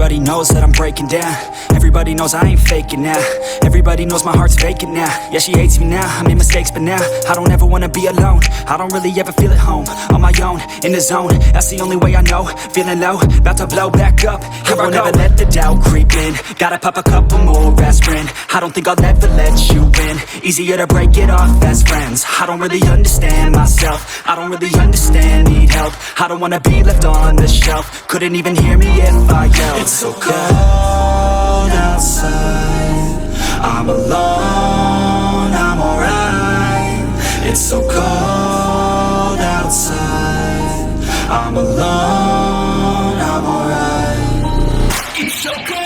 Everybody knows that I'm breaking down. Everybody knows I ain't faking now. Everybody knows my heart's vacant now. Yeah, she hates me now, I made mistakes but now I don't ever wanna be alone. I don't really ever feel at home. On my own, in the zone, that's the only way I know. Feeling low, about to blow back up. I won't ever let the doubt creep in. Gotta pop a couple more aspirin. I don't think I'll ever let you in. Easier to break it off as friends. I don't really understand myself. I don't really understand, need help. I don't wanna be left on the shelf. Couldn't even hear me if I yelled. It's so cold outside, I'm alone, I'm alright. It's so cold outside, I'm alone, I'm alright. It's so cold.